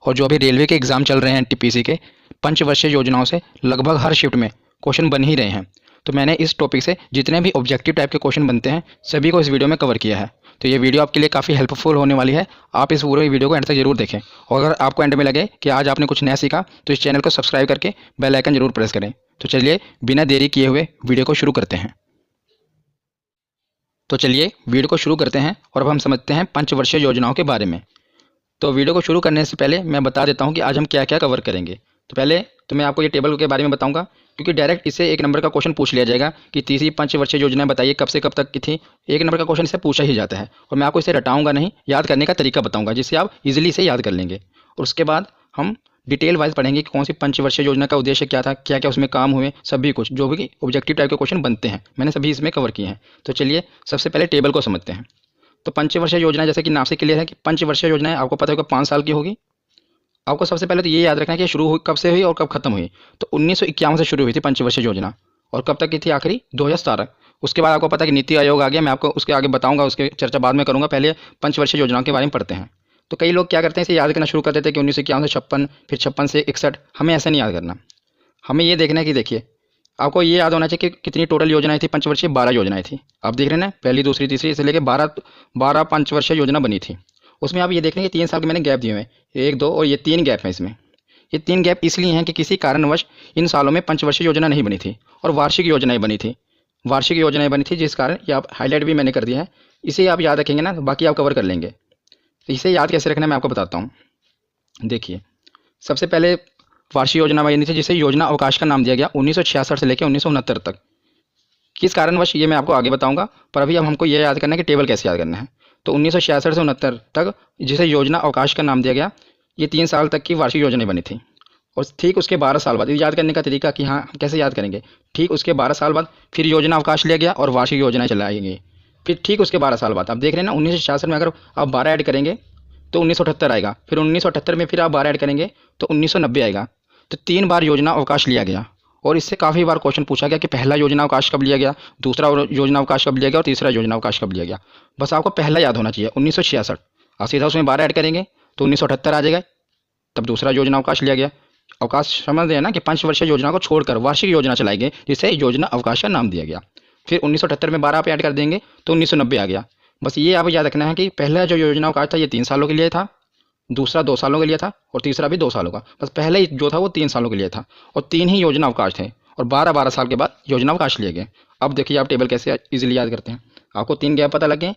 और जो अभी रेलवे के एग्ज़ाम चल रहे हैं टीपीसी के, पंचवर्षीय योजनाओं से लगभग हर शिफ्ट में क्वेश्चन बन ही रहे हैं। तो मैंने इस टॉपिक से जितने भी ऑब्जेक्टिव टाइप के क्वेश्चन बनते हैं सभी को इस वीडियो में कवर किया है। तो ये वीडियो आपके लिए काफ़ी हेल्पफुल होने वाली है। आप इस पूरे वीडियो को एंड तक जरूर देखें, और अगर आपको एंड में लगे कि आज आपने कुछ नया सीखा तो इस चैनल को सब्सक्राइब करके बेल आइकन जरूर प्रेस करें। तो चलिए बिना देरी किए हुए वीडियो को शुरू करते हैं। और अब हम समझते हैं पंचवर्षीय योजनाओं के बारे में। तो वीडियो को शुरू करने से पहले मैं बता देता हूं कि आज हम क्या क्या कवर करेंगे। तो पहले तो मैं आपको ये टेबल के बारे में बताऊंगा, क्योंकि डायरेक्ट इससे एक नंबर का क्वेश्चन पूछ लिया जाएगा कि तीसरी पंचवर्षीय योजना बताइए कब से कब तक की थी। एक नंबर का क्वेश्चन इससे पूछा ही जाता है, और मैं आपको इसे रटाऊंगा नहीं, याद करने का तरीका बताऊंगा जिससे आप इजीली इसे याद कर लेंगे। और उसके बाद हम डिटेल वाइज पढ़ेंगे कि कौन सी पंचवर्षीय योजना का उद्देश्य क्या था, क्या क्या उसमें काम हुए, सभी कुछ जो भी ऑब्जेक्टिव टाइप के क्वेश्चन बनते हैं मैंने सभी इसमें कवर किए हैं। तो चलिए सबसे पहले टेबल को समझते हैं। तो पंचवर्षीय योजना जैसे कि नाम से क्लियर है कि पंचवर्षीय योजनाएं आपको पता होगा 5 साल की होगी। आपको सबसे पहले तो ये याद रखना है कि शुरू हुई कब से हुई और कब खत्म हुई। तो 1951 से शुरू हुई थी पंचवर्षीय योजना, और कब तक की थी आखिरी 2017। उसके बाद आपको पता है कि नीति आयोग आ गया, मैं आपको उसके आगे बताऊंगा, उसके चर्चा बाद में करूंगा। पहले पंचवर्षीय योजनाओं के बारे में पढ़ते हैं। तो कई लोग क्या करते हैं, इसे याद करना शुरू कर देते हैं कि 1951 से 56, फिर 56 से 61। हमें ऐसा नहीं याद करना, हमें ये देखना है कि देखिए आपको ये याद होना चाहिए कि कितनी टोटल योजनाएं थी पंचवर्षीय। 12 योजनाएं थी। आप देख रहे हैं ना, पहली दूसरी तीसरी से लेकर 12 पंचवर्षीय योजना बनी थी। उसमें आप ये देख रहे हैं कि 3 साल के मैंने गैप दिए हुए हैं, 1 2 और ये 3 गैप हैं इसमें। ये 3 गैप इसलिए हैं कि किसी कारणवश इन सालों में पंचवर्षीय योजना नहीं बनी थी और वार्षिक योजनाएं बनी थी। जिस कारण ये आप हाईलाइट भी मैंने कर दिया है। इसे आप याद रखेंगे ना, बाकी आप कवर कर लेंगे। तो इसे याद कैसे रखना है मैं आपको बताता हूँ। देखिए सबसे पहले वार्षिक योजना बनी थी जिसे योजना अवकाश का नाम दिया गया 1966 से लेकर 1969 तक। किस कारणवश ये मैं आपको आगे बताऊंगा, पर अभी अब हमको ये याद करना है कि टेबल कैसे याद करना है। तो 1966 से 69 तक जिसे योजना अवकाश का नाम दिया गया, ये 3 साल तक की वार्षिक योजना बनी थी। और ठीक उसके 12 साल बाद, याद करने का तरीका कि हाँ हम कैसे याद करेंगे, ठीक उसके 12 साल बाद फिर योजना अवकाश लिया गया और वार्षिक योजनाएं चलाई गई। फिर ठीक उसके 12 साल बाद आप देख रहे हैं ना, 1966 में अगर आप 12 ऐड करेंगे तो 1978 आएगा। फिर 1978 में फिर आप 12 ऐड करेंगे तो 1990 आएगा। तो 3 बार योजना अवकाश लिया गया, और इससे काफ़ी बार क्वेश्चन पूछा गया कि पहला योजना अवकाश कब लिया गया, दूसरा योजना अवकाश कब लिया गया और तीसरा योजना अवकाश कब लिया गया। बस आपको पहला याद होना चाहिए 1966। आप सीधा उसमें 12 ऐड करेंगे तो 1978 आ जाएगा, तब दूसरा योजना अवकाश लिया गया। अवकाश समझ रहे हैं ना कि पंचवर्षीय योजना को छोड़कर वार्षिक योजना चलाई गई जिसे योजना अवकाश का नाम दिया गया। फिर 1978 में 12 आप ऐड कर देंगे तो 1990 आ गया। बस ये आप याद रखना है कि पहला जो योजना अवकाश था ये 3 सालों के लिए था, दूसरा 2 सालों के लिए था, और तीसरा भी 2 सालों का। बस पहले ही जो था वो 3 सालों के लिए था, और 3 ही योजना अवकाश थे, और 12-12 साल के बाद योजना अवकाश लिए गए। अब देखिए आप टेबल कैसे इजीली याद करते हैं। आपको 3 गैप पता लगे,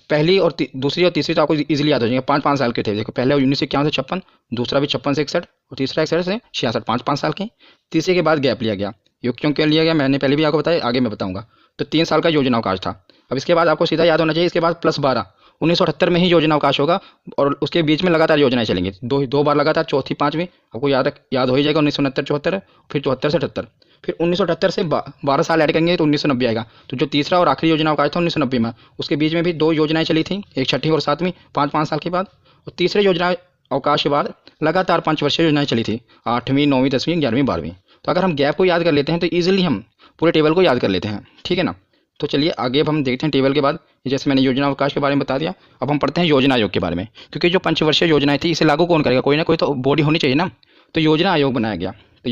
पहली और दूसरी और तीसरी तो आपको इजीली याद हो जाएंगे। 5-5 साल के थे। देखो पहले 1951 से 56, दूसरा भी 56 से 61, और तीसरा 61 से 66, 5-5 साल के। तीसरे के बाद गैप लिया गया। ये क्यों लिया गया मैंने पहले भी आपको बताया, आगे मैं बताऊंगा। तो 3 साल का योजना अवकाश था। अब इसके बाद आपको सीधा याद होना चाहिए, इसके बाद +12 1978 में ही योजना अवकाश होगा, और उसके बीच में लगातार योजनाएं चलेंगी, दो बार लगातार, चौथी पाँचवीं आपको याद हो ही जाएगा। 1969 74, फिर 74 से 78, फिर 1978 से 12 साल ऐड करेंगे तो 1990 आएगा। तो जो तीसरा और आखिरी योजना अवकाश था 1990 में, उसके बीच में भी 2 योजनाएं चली थी, एक 6वीं और 7वीं, 5-5 साल के बाद। और तीसरे योजना अवकाश के बाद लगातार पंचवर्षीय योजनाएं चली थी, 8वीं 9वीं 10वीं 11वीं 12वीं। तो अगर हम गैप को याद कर लेते हैं तो ईजिली हम पूरे टेबल को याद कर लेते हैं, ठीक है ना। तो चलिए आगे अब हम देखते हैं टेबल के बाद। जैसे मैंने योजना अवकाश के बारे में बता दिया, अब हम पढ़ते हैं योजना आयोग के बारे में, क्योंकि जो पंचवर्षीय योजनाएं थी इसे लागू कौन करेगा, कोई ना कोई तो बॉडी होनी चाहिए ना। तो योजना आयोग बनाया गया। तो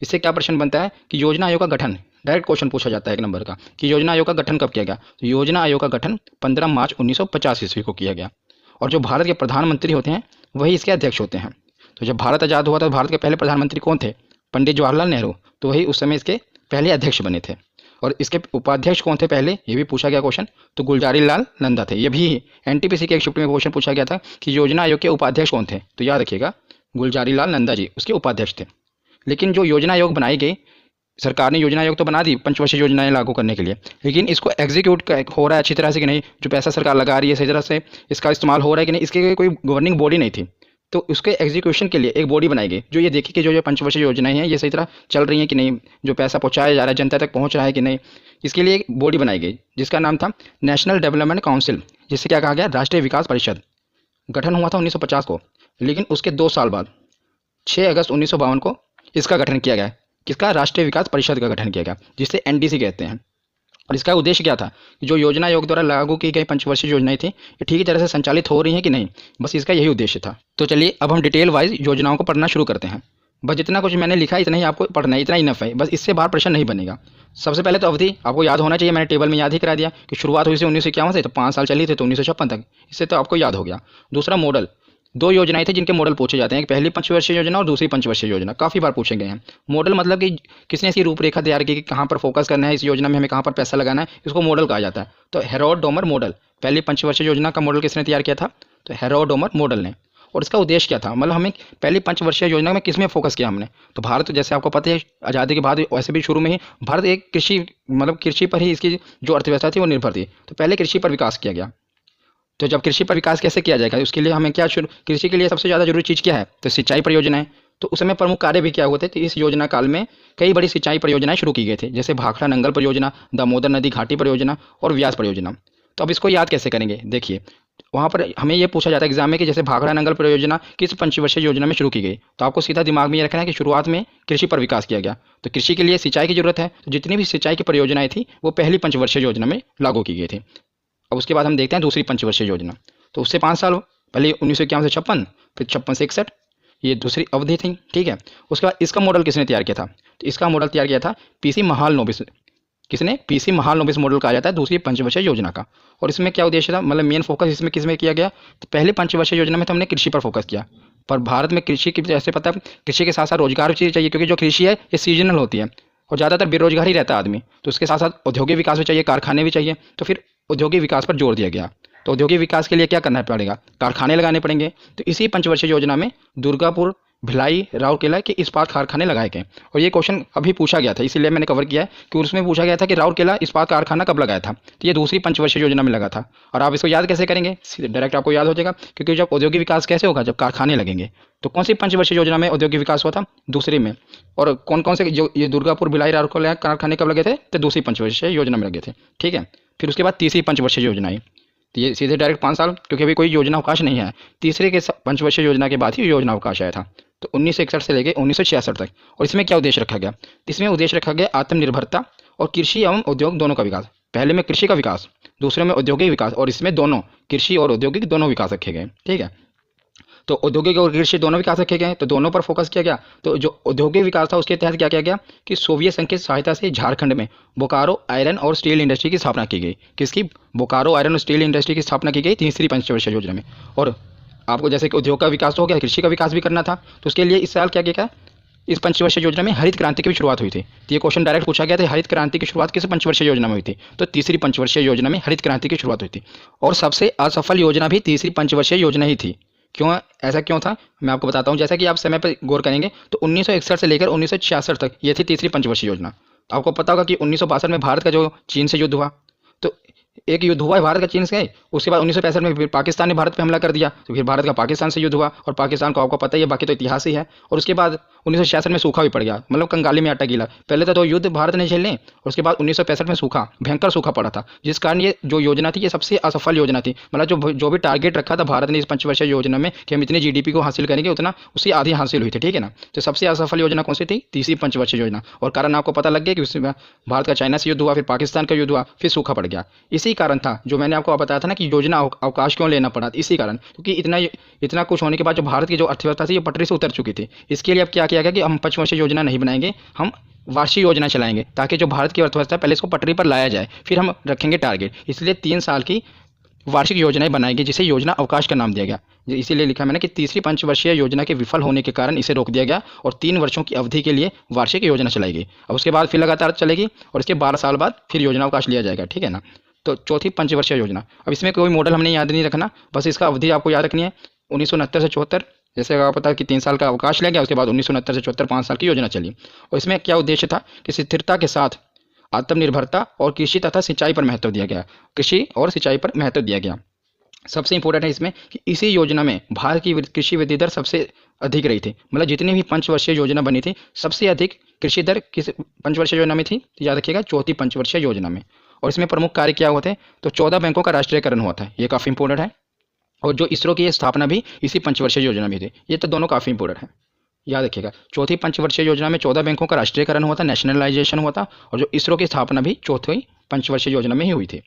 इससे क्या प्रश्न बनता है कि योजना आयोग का गठन, डायरेक्ट क्वेश्चन पूछा जाता है 1 नंबर का कि योजना आयोग का गठन कब किया गया। तो योजना आयोग का गठन 15 मार्च 1950 ईस्वी को किया गया, और जो भारत के प्रधानमंत्री होते हैं वही इसके अध्यक्ष होते हैं। तो जब भारत आज़ाद हुआ तो भारत के पहले प्रधानमंत्री कौन थे, पंडित जवाहरलाल नेहरू। तो वही उस समय इसके पहले अध्यक्ष बने थे। और इसके उपाध्यक्ष कौन थे पहले, ये भी पूछा गया क्वेश्चन। तो गुलजारी लाल नंदा थे। ये भी एनटीपीसी के एक शिफ्ट में क्वेश्चन पूछा गया था कि योजना आयोग के उपाध्यक्ष कौन थे। तो याद रखिएगा गुलजारी लाल नंदा जी उसके उपाध्यक्ष थे। लेकिन जो योजना आयोग बनाई गई, सरकार ने योजना आयोग तो बना दी पंचवर्षीय योजनाएं लागू करने के लिए, लेकिन इसको एग्जीक्यूट हो रहा है अच्छी तरह से कि नहीं, जो पैसा सरकार लगा रही है सही तरह से इसका इस्तेमाल हो रहा है कि नहीं, इसके कोई गवर्निंग बॉडी नहीं थी। तो उसके एग्जीक्यूशन के लिए एक बॉडी बनाई गई जो ये देखे कि जो पंचवर्षीय योजनाएं हैं ये सही तरह चल रही हैं कि नहीं, जो पैसा पहुंचाया जा रहा है जनता तक पहुंच रहा है कि नहीं। इसके लिए एक बॉडी बनाई गई जिसका नाम था नेशनल डेवलपमेंट काउंसिल, जिससे क्या कहा गया, राष्ट्रीय विकास परिषद। गठन हुआ था 1950 को, लेकिन उसके 2 साल बाद 6 अगस्त 1952 को इसका गठन किया गया। किसका, राष्ट्रीय विकास परिषद का गठन किया गया, जिसे एनडीसी कहते हैं। और इसका उद्देश्य क्या था कि जो योजना आयोग द्वारा लागू की गई पंचवर्षीय योजनाएं थी ये ठीक तरह से संचालित हो रही हैं कि नहीं, बस इसका यही उद्देश्य था। तो चलिए अब हम डिटेल वाइज योजनाओं को पढ़ना शुरू करते हैं। बस जितना कुछ मैंने लिखा इतना ही आपको पढ़ना है, इतना इनफ है, बस इससे बाहर प्रश्न नहीं बनेगा। सबसे पहले तो अवधि आपको याद होना चाहिए, मैंने टेबल में याद ही करा दिया कि शुरुआत हुई थी 1951 से, तो 5 साल चली थी तो 1956 तक, इससे तो आपको याद हो गया। दूसरा मॉडल, दो योजनाएं थी जिनके मॉडल पूछे जाते हैं, एक पहली पंचवर्षीय योजना और दूसरी पंचवर्षीय योजना, काफ़ी बार पूछे गए हैं। मॉडल मतलब कि किसने इसकी रूपरेखा तैयार की कि कहाँ पर फोकस करना है, इस योजना में हमें कहाँ पर पैसा लगाना है, इसको मॉडल कहा जाता है। तो हेरोड डोमर मॉडल, पहली पंचवर्षीय योजना का मॉडल किसने तैयार किया था, तो हेरोड डोमर मॉडल ने। और इसका उद्देश्य क्या था, मतलब हमें पहली पंचवर्षीय योजना में किस में फोकस किया हमने, तो भारत जैसे आपको पता है आज़ादी के बाद वैसे भी शुरू में ही भारत एक कृषि मतलब कृषि पर ही इसकी जो अर्थव्यवस्था थी वो निर्भर थी, तो पहले कृषि पर विकास किया गया। तो जब कृषि पर विकास कैसे किया जाएगा, उसके लिए हमें क्या कृषि के लिए सबसे ज़्यादा जरूरी चीज़ क्या है, तो सिंचाई परियोजनाएं। तो उस समय प्रमुख कार्य भी क्या हुए थे, तो इस योजना काल में कई बड़ी सिंचाई परियोजनाएं शुरू की गई थी, जैसे भाखड़ा नंगल परियोजना, दामोदर नदी घाटी परियोजना और व्यास परियोजना। तो अब इसको याद कैसे करेंगे, देखिए वहाँ पर हमें ये पूछा जाता है एग्जाम में कि जैसे भाखड़ा नंगल परियोजना किस पंचवर्षीय योजना में शुरू की गई, तो आपको सीधा दिमाग में ये रखना है कि शुरुआत में कृषि पर विकास किया गया, तो कृषि के लिए सिंचाई की जरूरत है, तो जितनी भी सिंचाई की परियोजनाएं थी वो पहली पंचवर्षीय योजना में लागू की गई थी। अब उसके बाद हम देखते हैं दूसरी पंचवर्षीय योजना, तो उससे 5 साल पहले 1951 से 56, फिर 56 से 61, ये दूसरी अवधि थी, ठीक है। उसके बाद इसका मॉडल किसने तैयार किया था, तो इसका मॉडल तैयार किया था पीसी महालनोबिस, किसने, पीसी महालनोबिस मॉडल कहा जाता है दूसरी पंचवर्षीय योजना का। और इसमें क्या उद्देश्य था, मतलब मेन फोकस इसमें किस में किया गया, तो पहले पंचवर्षीय योजना में तो हमने कृषि पर फोकस किया, पर भारत में कृषि की जैसे पता है कृषि के साथ साथ रोजगार भी चाहिए, क्योंकि जो कृषि है ये सीजनल होती है और ज़्यादातर बेरोजगार ही रहता है आदमी, तो उसके साथ साथ औद्योगिक विकास भी चाहिए, कारखाने भी चाहिए, तो फिर औद्योगिक विकास पर जोर दिया गया। तो औद्योगिक विकास के लिए क्या करना पड़ेगा, कारखाने लगाने पड़ेंगे, तो इसी पंचवर्षीय योजना में दुर्गापुर, भिलाई, राउरकेला के इस्पात कारखाने लगाए गए। और ये क्वेश्चन अभी पूछा गया था, इसीलिए मैंने कवर किया है कि उसमें पूछा गया था कि राउरकेला इस्पात कारखाना कब लगाया था, तो ये दूसरी पंचवर्षीय योजना में लगा था। और आप इसको याद कैसे करेंगे, डायरेक्ट आपको याद हो जाएगा, क्योंकि जब औद्योगिक विकास कैसे होगा, जब कारखाने लगेंगे। तो कौन सी पंचवर्षीय योजना में औद्योगिक विकास हुआ था, दूसरी में। और कौन कौन से जो ये दुर्गापुर, भिलाई, राउरकेला कारखाने कब लगे थे, तो दूसरी पंचवर्षीय योजना में लगे थे, ठीक है। फिर उसके बाद तीसरी पंचवर्षीय योजना आई, तो ये सीधे डायरेक्ट 5 साल, क्योंकि अभी कोई योजना अवकाश नहीं है, तीसरे के पंचवर्षीय योजना के बाद ही योजना अवकाश आया था, तो 1961 से लेकर 1966 तक। और इसमें क्या उद्देश्य रखा गया, इसमें उद्देश्य रखा गया आत्मनिर्भरता और कृषि एवं उद्योग दोनों का विकास। पहले में कृषि का विकास, दूसरे में औद्योगिक विकास, और इसमें दोनों कृषि और औद्योगिक दोनों विकास रखे गए, ठीक है। तो औद्योगिक और कृषि दोनों विकास रखे गए, तो दोनों पर फोकस किया गया। तो जो औद्योगिक विकास था उसके तहत क्या किया गया कि सोवियत संघ की सहायता से झारखंड में बोकारो आयरन और स्टील इंडस्ट्री की स्थापना की गई। किसकी, बोकारो आयरन और स्टील इंडस्ट्री की स्थापना की गई तीसरी पंचवर्षीय योजना में। और आपको जैसे कि उद्योग का विकास तो हो गया, कृषि का विकास भी करना था, तो उसके लिए इस साल क्या किया, इस पंचवर्षीय योजना में हरित क्रांति की भी शुरुआत हुई थी। तो ये क्वेश्चन डायरेक्ट पूछा गया था, हरित क्रांति की शुरुआत किस पंचवर्षीय योजना में हुई थी, तो तीसरी पंचवर्षीय योजना में हरित क्रांति की शुरुआत हुई थी। और सबसे असफल योजना भी तीसरी पंचवर्षीय योजना ही थी। क्यों, ऐसा क्यों था, मैं आपको बताता हूँ। जैसा कि आप समय पर गौर करेंगे तो 1961 से लेकर 1966 तक ये थी तीसरी पंचवर्षीय योजना। आपको पता होगा कि 1962 में भारत का जो चीन से युद्ध हुआ, तो एक युद्ध हुआ है भारत का चीन से, उसके बाद 1965 में फिर पाकिस्तान ने भारत पे हमला कर दिया, तो फिर भारत का पाकिस्तान से युद्ध हुआ, और पाकिस्तान को आपको पता ही है, बाकी तो इतिहास ही है। और उसके बाद 1966 में सूखा भी पड़ गया, मतलब कंगाली में आटा गीला। पहले तो 2 युद्ध भारत ने झेले, और उसके बाद 1965 में सूखा, भयंकर सूखा पड़ा था, जिस कारण ये जो योजना थी ये सबसे असफल योजना थी। मतलब जो भी टारगेट रखा था भारत ने इस पंचवर्षीय योजना में कि हम इतनी GDP को हासिल करेंगे, उतना उससे आधी हासिल हुई थी, ठीक है ना। तो सबसे असफल योजना कौन सी थी, तीसरी पंचवर्षीय योजना। और कारण आपको पता लग गया कि उसमें भारत का चाइना से युद्ध हुआ, फिर पाकिस्तान का युद्ध हुआ, फिर सूखा पड़ गया। इसी कारण था जो मैंने आपको बताया था ना कि योजना अवकाश क्यों लेना पड़ा, इसी कारण, क्योंकि इतना कुछ होने के बाद जो भारत की जो अर्थव्यवस्था थी ये पटरी से उतर चुकी थी। इसके लिए अब क्या किया गया कि हम पंचवर्षीय योजना नहीं बनाएंगे, हम वार्षिक योजना चलाएंगे, ताकि जो भारत की अर्थव्यवस्था पहले इसको पटरी पर लाया जाए, फिर हम रखेंगे टारगेट। इसलिए 3 साल की वार्षिक योजनाएं बनाएगी, जिसे योजना अवकाश का नाम दिया गया। इसीलिए लिखा मैंने कि तीसरी पंचवर्षीय योजना के विफल होने के कारण इसे रोक दिया गया और 3 वर्षों की अवधि के लिए वार्षिक योजना चलाई गई। अब उसके बाद फिर लगातार चलेगी और इसके 12 साल बाद फिर योजना अवकाश लिया जाएगा, ठीक है ना। तो चौथी पंचवर्षीय योजना, अब इसमें कोई मॉडल हमने याद नहीं रखना, बस इसका अवधि आपको याद रखनी है 1969 से 74। जैसे आपको पता है कि 3 साल का अवकाश लिया गया, उसके बाद 1969 से 74 5 साल की योजना चली। और इसमें क्या उद्देश्य था कि स्थिरता के साथ आत्मनिर्भरता और कृषि तथा सिंचाई पर महत्व दिया गया, कृषि और सिंचाई पर महत्व दिया गया। सबसे इंपॉर्टेंट है इसमें कि इसी योजना में भारत की कृषि वृद्धि दर सबसे अधिक रही थी। मतलब जितनी भी पंचवर्षीय योजना बनी थी, सबसे अधिक कृषि दर किस पंचवर्षीय योजना में थी, तो याद रखिएगा चौथी पंचवर्षीय योजना में। और इसमें प्रमुख कार्य क्या हुए थे, तो 14 बैंकों का राष्ट्रीयकरण हुआ था, ये काफ़ी इंपॉर्टेंट है। और जो इसरो की स्थापना भी इसी पंचवर्षीय योजना में थी, ये तो दोनों काफ़ी इंपॉर्टेंट है, याद रखिएगा। चौथी पंचवर्षीय योजना में 14 बैंकों का राष्ट्रीयकरण हुआ था, नेशनलाइजेशन हुआ था, और जो इसरो की स्थापना भी चौथी पंचवर्षीय योजना में ही हुई थी।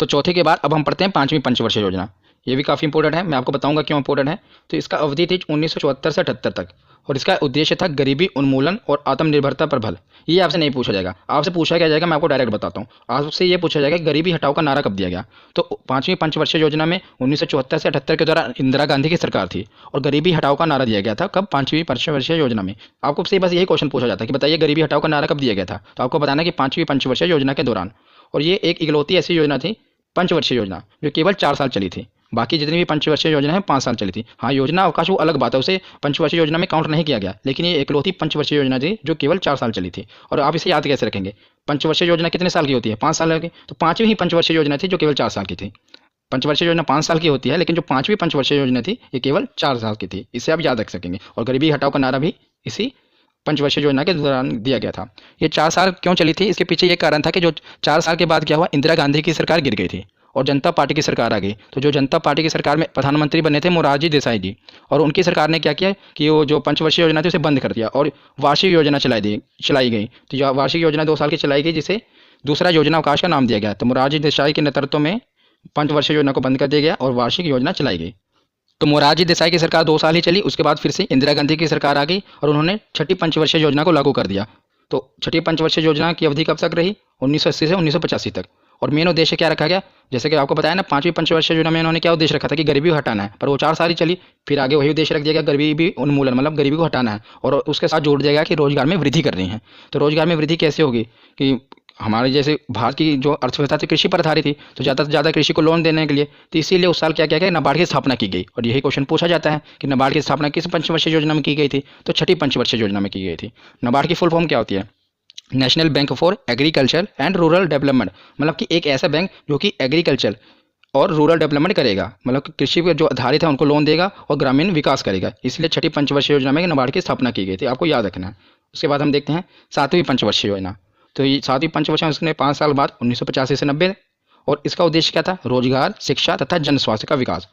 तो चौथे के बाद अब हम पढ़ते हैं पाँचवीं पंचवर्षीय योजना। ये भी काफ़ी इंपॉर्टेंट है, मैं आपको बताऊंगा क्यों इंपॉर्टेंट है। तो इसका अवधि थी 1974 से 78 तक, और इसका उद्देश्य था गरीबी उन्मूलन और आत्मनिर्भरता पर बल। ये आपसे नहीं पूछा जाएगा, आपसे पूछा क्या जाएगा, मैं आपको डायरेक्ट बताता हूँ। आपसे ये पूछा जाएगा कि गरीबी हटाओ का नारा कब दिया गया। तो पाँचवीं पंचवर्षीय योजना में 1974 से 78 के दौरान इंदिरा गांधी की सरकार थी, और गरीबी हटाओ का नारा दिया गया था कब, पाँचवीं पंचवर्षीय योजना में। आपको से बस यही क्वेश्चन पूछा जाता है कि बताइए गरीबी हटाओ का नारा कब दिया गया था, तो आपको बताना कि पाँचवीं पंचवर्षीय योजना के दौरान। और ये एक इकलौती ऐसी योजना थी, पंचवर्षीय योजना, जो केवल 4 साल चली थी। बाकी जितनी भी पंचवर्षीय योजना है 5 साल चली थी। हाँ, योजना अवकाश वो अलग बात है, उसे पंचवर्षीय योजना में काउंट नहीं किया गया, लेकिन ये इकलौती पंचवर्षीय योजना थी जो केवल 4 साल चली थी। और आप इसे याद कैसे रखेंगे, पंचवर्षीय योजना कितने साल की होती है, 5 साल की। तो पाँचवीं ही पंचवर्षीय योजना थी जो केवल 4 साल की थी। पंचवर्षीय योजना 5 साल की होती है, लेकिन जो पाँचवीं पंचवर्षीय योजना थी ये केवल 4 साल की थी। इसे आप याद रख सकेंगे। और गरीबी हटाओ का नारा भी इसी पंचवर्षीय योजना के दौरान दिया गया था। ये 4 साल क्यों चली थी, इसके पीछे ये कारण था कि जो 4 साल के बाद क्या हुआ, इंदिरा गांधी की सरकार गिर गई थी और जनता पार्टी की सरकार आ गई। तो जो जनता पार्टी की सरकार में प्रधानमंत्री बने थे मोरारजी देसाई जी, और उनकी सरकार ने क्या किया कि वो जो पंचवर्षीय योजना थी उसे बंद कर दिया और वार्षिक योजना चलाई गई। तो यह वार्षिक योजना 2 साल की चलाई गई, जिसे दूसरा योजना अवकाश का नाम दिया गया। तो मोरारजी देसाई के नेतृत्व में पंचवर्षीय योजना को बंद कर दिया गया और वार्षिक योजना चलाई गई। तो मोरारजी देसाई की सरकार 2 साल ही चली, उसके बाद फिर से इंदिरा गांधी की सरकार आ गई और उन्होंने छठी पंचवर्षीय योजना को लागू कर दिया। तो छठी पंचवर्षीय योजना की अवधि कब तक रही, 1980 से 1985 तक। और मेन उद्देश्य क्या रखा गया, जैसे कि आपको बताया ना, पाँचवीं पंचवर्षीय योजना में इन्होंने क्या उद्देश्य रखा था कि गरीबी को हटाना है, पर वो 4 साल ही चली। फिर आगे वही उद्देश्य रख दिया गया, गरीबी उन्मूलन, मतलब गरीबी को हटाना है, और उसके साथ जोड़ दिया गया कि रोजगार में वृद्धि करनी है। तो रोजगार में वृद्धि कैसे होगी कि हमारे जैसे भारत की जो अर्थव्यवस्था थी कृषि पर आधारित थी, तो ज़्यादा से ज़्यादा कृषि को लोन देने के लिए, तो इसीलिए उस साल क्या किया गया, नाबार्ड की स्थापना की गई। और यही क्वेश्चन पूछा जाता है कि नाबार्ड की स्थापना किस पंचवर्षीय योजना में की गई थी, तो छठी पंचवर्षीय योजना में की गई थी। नाबार्ड की फुल फॉर्म क्या होती है, national bank for agriculture and rural development, मतलब कि एक ऐसा बैंक जो कि एग्रीकल्चर और रूरल डेवलपमेंट करेगा, मतलब कि कृषि पर जो आधारित है उनको लोन देगा और ग्रामीण विकास करेगा। इसलिए छठी पंचवर्षीय योजना में नाबार्ड की स्थापना की गई थी, आपको याद रखना है। उसके बाद हम देखते हैं सातवीं पंचवर्षीय योजना। तो ये सातवीं पंचवर्षीय उसने 5 साल बाद 1985 से 90, और इसका उद्देश्य क्या था, रोजगार, शिक्षा तथा जन स्वास्थ्य का विकास।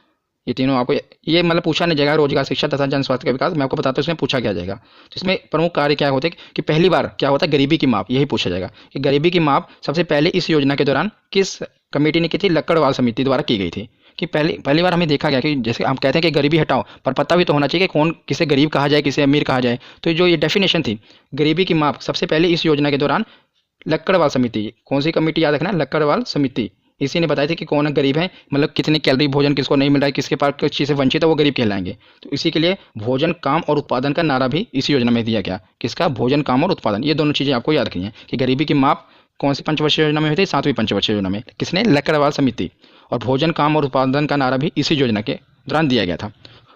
ये तीनों आपको ये मतलब पूछा नहीं जाएगा, रोजगार, शिक्षा तथा जन स्वास्थ्य का विकास। मैं आपको बताता हूँ इसमें पूछा क्या जाएगा। तो इसमें प्रमुख कार्य क्या होते हैं कि पहली बार क्या होता है, गरीबी की माप, यही पूछा जाएगा कि गरीबी की माप सबसे पहले इस योजना के दौरान किस कमेटी ने की थी, लक्कड़वाल समिति द्वारा की गई थी। कि पहली बार हमें देखा गया कि जैसे हम कहते हैं कि गरीबी हटाओ, पर पता भी तो होना चाहिए कि कौन किसे गरीब कहा जाए, किसे अमीर कहा जाए। तो जो ये डेफिनेशन थी गरीबी की माप, सबसे पहले इस योजना के दौरान लक्कड़वाल समिति, कौन सी कमेटी याद रखना, लक्कड़वाल समिति, इसी ने बताया था कि कौन गरीब है, मतलब कितने कैलोरी भोजन किसको नहीं मिल रहा है, किसके पास किस चीज़ से वंचित है, वो गरीब कहलाएंगे। तो इसी के लिए भोजन, काम और उत्पादन का नारा भी इस योजना में दिया गया। किसका, भोजन, काम और उत्पादन, ये दोनों चीज़ें आपको याद रखनी है कि गरीबी की माप कौन सी पंचवर्षीय योजना में हुई थी, सातवीं पंचवर्षीय योजना में। किसने, लक्कड़वाल समिति। और भोजन, काम और उत्पादन का नारा भी इसी योजना के दौरान दिया गया था।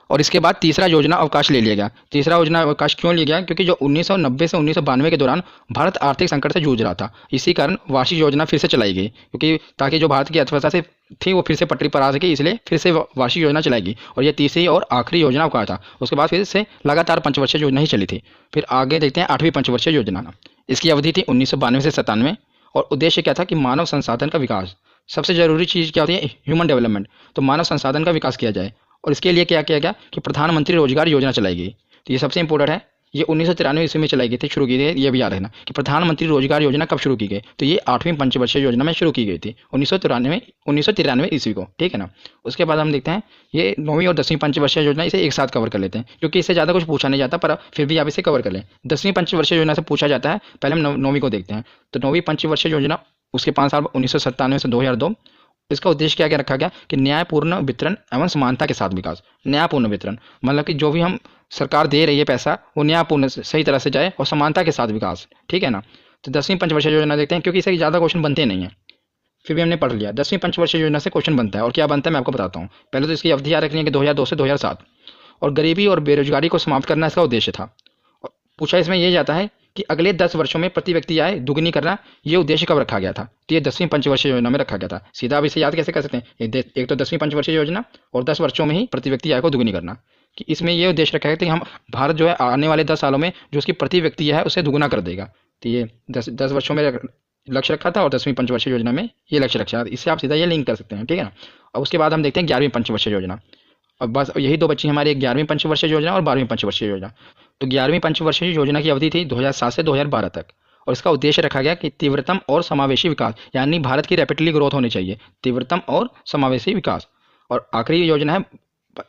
और इसके बाद तीसरा योजना अवकाश ले लिया गया। तीसरा योजना अवकाश क्यों लिया गया, क्योंकि जो 1990 से 1992 के दौरान भारत आर्थिक संकट से जूझ रहा था, इसी कारण वार्षिक योजना फिर से चलाई गई, क्योंकि ताकि जो भारत की अर्थव्यवस्था से थी वो फिर से पटरी पर आ सके, इसलिए फिर से वार्षिक योजना चलाई गई। और ये तीसरी और आखिरी योजना अवकाश था। उसके बाद फिर से लगातार पंचवर्षीय योजना ही चली थी। फिर आगे देखते हैं आठवीं पंचवर्षीय योजना। इसकी अवधि थी 1992 से 97, और उद्देश्य क्या था कि मानव संसाधन का विकास। सबसे जरूरी चीज़ क्या होती है, ह्यूमन डेवलपमेंट। तो मानव संसाधन का विकास किया जाए, और इसके लिए क्या किया गया कि प्रधानमंत्री रोजगार योजना चलाई गई। तो ये सबसे इंपॉर्टेंट है, ये 1993 ईस्वी में चलाई गई थी, शुरू की गई। ये भी याद रखना कि प्रधानमंत्री रोजगार योजना कब शुरू की गई, तो ये आठवीं पंचवर्षीय योजना में शुरू की गई थी 1993 ईस्वी को, ठीक है ना। उसके बाद हम देखते हैं ये 9वीं और 10वीं पंचवर्षीय योजना, इसे एक साथ कवर कर लेते हैं क्योंकि इससे ज़्यादा कुछ पूछा नहीं जाता, पर फिर भी आप इसे कवर कर लें। 10वीं पंचवर्षीय योजना से पूछा जाता है, पहले हम 9वीं को देखते हैं। तो 9वीं पंचवर्षीय योजना, उसके 5 साल 1997 से 2002। इसका उद्देश्य क्या क्या रखा गया कि न्यायपूर्ण वितरण एवं समानता के साथ विकास। न्यायपूर्ण वितरण मतलब कि जो भी हम सरकार दे रही है पैसा, वो न्यायपूर्ण सही तरह से जाए और समानता के साथ विकास, ठीक है ना। तो 10वीं पंचवर्षीय योजना देखते हैं, क्योंकि इससे ज़्यादा क्वेश्चन बनते नहीं हैं, फिर भी हमने पढ़ लिया। 10वीं पंचवर्षीय योजना से क्वेश्चन बनता है, और क्या बनता है मैं आपको बताता हूँ। पहले तो इसकी अवधि याद रखनी है कि 2002 से 2007, और गरीबी और बेरोजगारी को समाप्त करना इसका उद्देश्य था। पूछा इसमें ये जाता है कि अगले 10 वर्षों में प्रति व्यक्ति आय दुगनी करना, ये उद्देश्य कब रखा गया था, तो ये 10वीं पंचवर्षीय योजना में रखा गया था। सीधा आप इसे याद कैसे कर सकते हैं, एक तो 10वीं पंचवर्षीय योजना और 10 वर्षों में ही प्रति व्यक्ति आय को दुगनी करना, कि इसमें ये उद्देश्य रखा गया था कि हम भारत जो है आने वाले 10 सालों में जो उसकी प्रति व्यक्ति है उसे दुगुना कर देगा। तो ये 10 वर्षों में लक्ष्य रखा था, और 10वीं पंचवर्षीय योजना में ये लक्ष्य रखा था। इससे आप सीधा ये लिंक कर सकते हैं, ठीक है ना। और उसके बाद हम देखते हैं 11वीं पंचवर्षीय योजना। अब बस यही दो बच्ची हमारी, 11वीं पंचवर्षीय योजना और 12वीं पंचवर्षीय योजना। तो 11वीं पंचवर्षीय योजना की अवधि थी 2007 से 2012 तक, और इसका उद्देश्य रखा गया कि तीव्रतम और समावेशी विकास, यानी भारत की रैपिडली ग्रोथ होनी चाहिए, तीव्रतम और समावेशी विकास। और आखिरी योजना है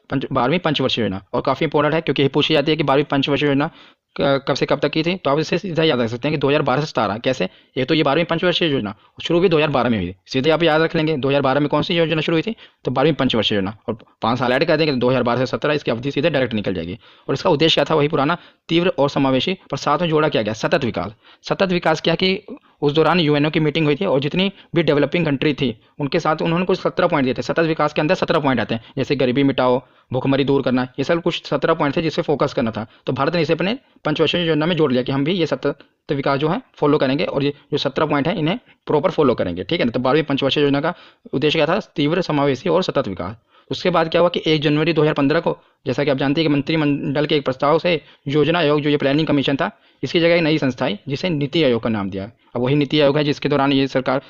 12वीं पंचवर्षीय योजना, और काफ़ी इंपॉर्टेंट है क्योंकि ये पूछी जाती है कि 12वीं पंचवर्षीय योजना कब से कब तक की थी। तो आप इसे सीधा याद रख सकते हैं कि 2012 से 17। कैसे? ये तो ये 12वीं पंचवर्षीय योजना शुरू भी 2012 में हुई थी, सीधे आप याद रख लेंगे 2012 में कौन सी योजना शुरू हुई थी, तो 12वीं पंचवर्षीय योजना, और 5 साल ऐड कर देंगे तो 2012 से 17 इसकी अवधि सीधे डायरेक्ट निकल जाएगी। और इसका उद्देश्य क्या था? वही पुराना, तीव्र और समावेशी, पर साथ में जोड़ा क्या गया? सतत विकास। सतत विकास क्या कि उस दौरान यूएनओ की मीटिंग हुई थी और जितनी भी डेवलपिंग कंट्री थी उनके साथ उन्होंने कुछ 17 पॉइंट दिए थे। सतत विकास के अंदर 17 पॉइंट आते हैं, जैसे गरीबी मिटाओ, भूखमरी दूर करना, ये सब कुछ 17 पॉइंट थे जिससे फोकस करना था। तो भारत ने इसे अपने पंचवर्षीय योजना में जोड़ लिया कि हम भी ये सतत विकास जो है फॉलो करेंगे, और ये जो 17 पॉइंट है इन्हें प्रॉपर फॉलो करेंगे, ठीक है ना। तो 12वीं पंचवर्षीय योजना का उद्देश्य क्या था? तीव्र, समावेशी और सतत विकास। उसके बाद क्या हुआ कि 1 जनवरी 2015 को, जैसा कि आप जानते हैं कि मंत्रिमंडल के एक प्रस्ताव से योजना आयोग, जो ये प्लानिंग कमीशन था, इसकी जगह एक नई संस्था आई जिसे नीति आयोग का नाम दिया। अब वही नीति आयोग है जिसके दौरान ये सरकार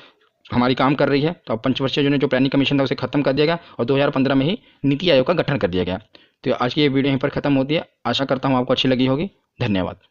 हमारी काम कर रही है। तो अब पंचवर्षीय जो प्लानिंग कमीशन था उसे खत्म कर दिया गया और 2015 में ही नीति आयोग का गठन कर दिया गया। तो आज की ये वीडियो यहीं पर खत्म होती है। आशा करता हूँ आपको अच्छी लगी होगी। धन्यवाद।